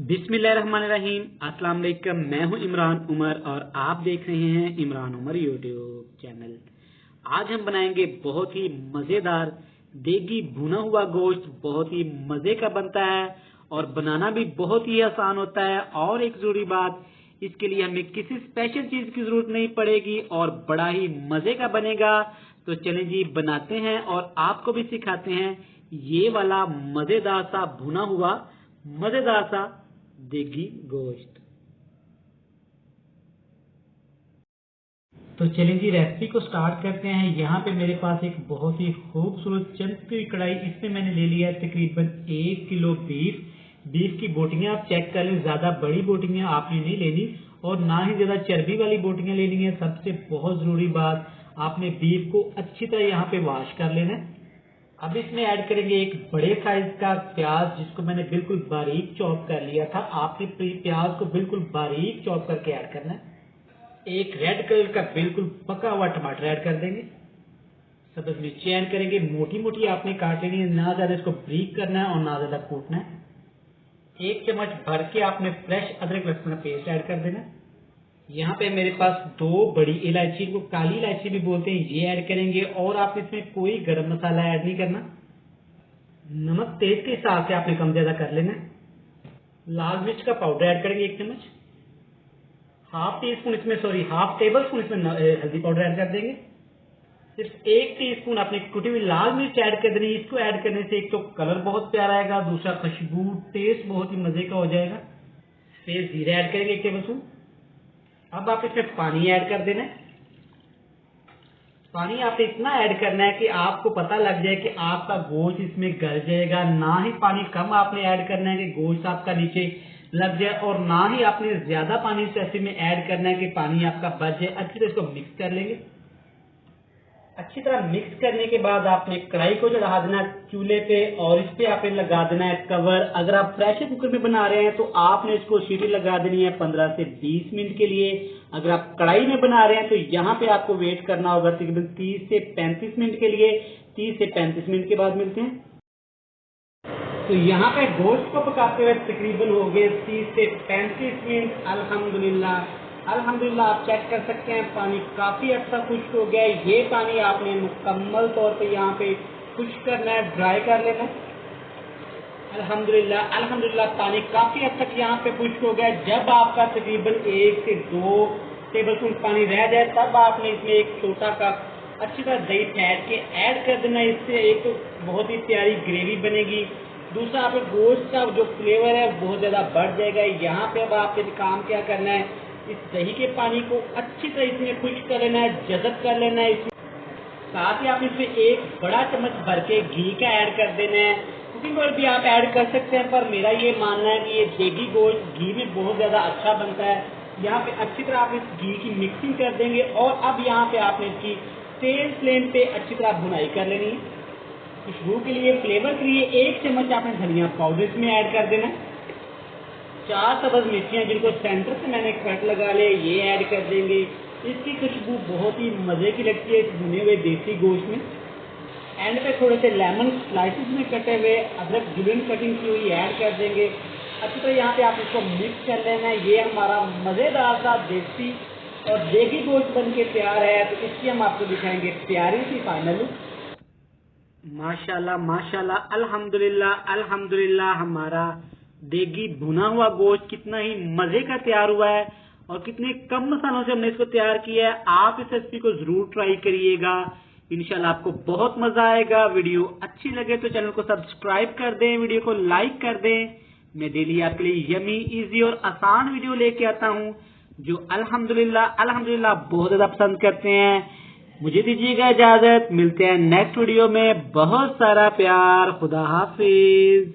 बिस्मिल्लाहिर्रहमानिर्रहीम। अस्सलाम वालेकुम। मैं हूं इमरान उमर और आप देख रहे हैं इमरान उमर यूट्यूब चैनल। आज हम बनाएंगे बहुत ही मज़ेदार देगी भुना हुआ गोश्त। बहुत ही मज़े का बनता है और बनाना भी बहुत ही आसान होता है। और एक ज़रूरी बात, इसके लिए हमें किसी स्पेशल चीज़ की ज़रूरत नहीं पड़ेगी और बड़ा ही मज़े का बनेगा। तो चलें जी, बनाते हैं और आपको भी सिखाते हैं ये वाला मज़ेदार सा भुना हुआ मज़ेदार सा देगी गोश्त। तो चलें जी, रेसिपी को स्टार्ट करते हैं। यहाँ पे मेरे पास एक बहुत ही खूबसूरत चमकती हुई कढ़ाई, इसमें मैंने ले लिया है तकरीबन 1 किलो बीफ की बोटियां आप चेक कर लें। ज्यादा बड़ी बोटियां आपने नहीं लेनी और ना ही ज्यादा चर्बी वाली बोटियां लेनी है। सबसे बहुत जरूरी बात, आपने बीफ को अच्छी तरह यहाँ पे वॉश कर लेना है। अब इसमें ऐड करेंगे एक बड़े साइज का प्याज, जिसको मैंने बिल्कुल बारीक चॉप कर लिया था। आपने प्याज को बिल्कुल बारीक चॉप करके ऐड करना है। एक रेड कलर का बिल्कुल पका हुआ टमाटर ऐड कर देंगे। सब्ज मिर्ची ऐड करेंगे, मोटी मोटी आपने काट लेनी है, ना ज्यादा इसको ब्रीक करना है और ना ज्यादा कूटना है। 1 चम्मच भर के आपने फ्रेश अदरक लहसुन का पेस्ट ऐड कर देना है। यहाँ पे मेरे पास 2 बड़ी इलायची, को काली इलायची भी बोलते हैं, ये ऐड करेंगे। और आप इसमें कोई गरम मसाला ऐड नहीं करना। नमक तेज के हिसाब से आपने कम ज्यादा कर लेना है। लाल मिर्च का पाउडर ऐड करेंगे 1 चम्मच। हाफ टेबल स्पून इसमें हल्दी पाउडर ऐड कर देंगे। सिर्फ 1 टीस्पून आपने कुटी हुई लाल मिर्च ऐड कर देनी। इसको ऐड करने से एक तो कलर बहुत प्यारा आएगा, दूसरा खुशबू टेस्ट बहुत ही मजे का हो जाएगा। फिर जीरा ऐड करेंगे 1 टेबल स्पून। अब आप इसमें पानी ऐड कर देना है। पानी आपने इतना ऐड करना है कि आपको पता लग जाए कि आपका गोश्त इसमें गल जाएगा। ना ही पानी कम आपने ऐड करना है कि गोश्त आपका नीचे लग जाए, और ना ही आपने ज्यादा पानी इस रेसिपी में ऐड करना है कि पानी आपका बच जाए। अच्छी तरह इसको मिक्स कर लेंगे। अच्छी तरह मिक्स करने के बाद आपने कढ़ाई को चढ़ा देना चूल्हे पे और इस पे आपने लगा देना है कवर। अगर आप प्रेशर कुकर में बना रहे हैं तो आपने इसको सीटी लगा देनी है 15 से 20 मिनट के लिए। अगर आप कढ़ाई में बना रहे हैं तो यहाँ पे आपको वेट करना होगा तकरीबन 30 से 35 मिनट के लिए। 30 से 35 मिनट के बाद मिलते हैं। तो यहाँ पे गोश्त को पकाते हुए तकरीबन हो गए 30 से 35 मिनट। अल्हम्दुलिल्लाह आप चेक कर सकते हैं पानी काफी हद तक खुश्क हो गया है। ये पानी आपने मुकम्मल तौर पे यहाँ पे खुश्क करना है, ड्राई कर लेना है। अल्हम्दुलिल्लाह पानी काफी हद तक यहाँ पे खुश्क हो गया है। जब आपका तकरीबन 1 से 2 टेबल स्पून पानी रह जाए तब आपने इसमें एक छोटा कप अच्छी तरह दही फेंट के ऐड कर देना। इससे एक तो बहुत ही प्यारी ग्रेवी बनेगी, दूसरा आपके गोश्त का जो फ्लेवर है बहुत ज्यादा बढ़ जाएगा। यहाँ पे अब आपके काम क्या करना है, इस दही के पानी को अच्छी तरह इसमें खुश्क कर लेना है, जज़ब कर लेना है। साथ ही आप इसमें 1 बड़ा चम्मच भर के घी का ऐड कर देना है। कुकिंग ऑयल भी आप ऐड कर सकते हैं, पर मेरा ये मानना है कि ये देगी गोश्त घी में बहुत ज्यादा अच्छा बनता है। यहाँ पे अच्छी तरह आप इस घी की मिक्सिंग कर देंगे और अब यहाँ पे आपने इसकी तेज फ्लेम पे अच्छी तरह भुनाई कर लेनी है। खुशबू के लिए, फ्लेवर के लिए 1 चम्मच आपने धनिया पाउडर इसमें ऐड कर देना। 4 सब्ज मिर्चियाँ जिनको सेंटर से मैंने कट लगा ले, ये ऐड कर देंगे। इसकी खुशबू बहुत ही मजे की लगती है इस भुने हुए देसी गोश्त में। एंड पे थोड़े से लेमन स्लाइसेस में कटे हुए अदरक जुलियन कटिंग की हुई ऐड कर देंगे। अच्छी तरह यहाँ पे आप इसको मिक्स कर लेना है। ये हमारा मजेदार सा देसी और देगी गोश्त बन के तैयार है। तो इसकी हम आपको दिखाएंगे प्यारी सी फाइनल लुक। माशाल्लाह माशाल्लाह, अल्हम्दुलिल्लाह हमारा देगी भुना हुआ गोश्त कितना ही मजे का तैयार हुआ है और कितने कम मसालों से हमने इसको तैयार किया है। आप इस रेसिपी को जरूर ट्राई करिएगा, इंशाल्लाह आपको बहुत मजा आएगा। वीडियो अच्छी लगे तो चैनल को सब्सक्राइब कर दें, वीडियो को लाइक कर दें। मैं डेली आपके लिए यमी, इजी और आसान वीडियो लेके आता हूँ जो अल्हम्दुलिल्लाह बहुत ज्यादा पसंद करते हैं। मुझे दीजिएगा इजाजत, मिलते हैं नेक्स्ट वीडियो में। बहुत सारा प्यार, खुदा हाफिज।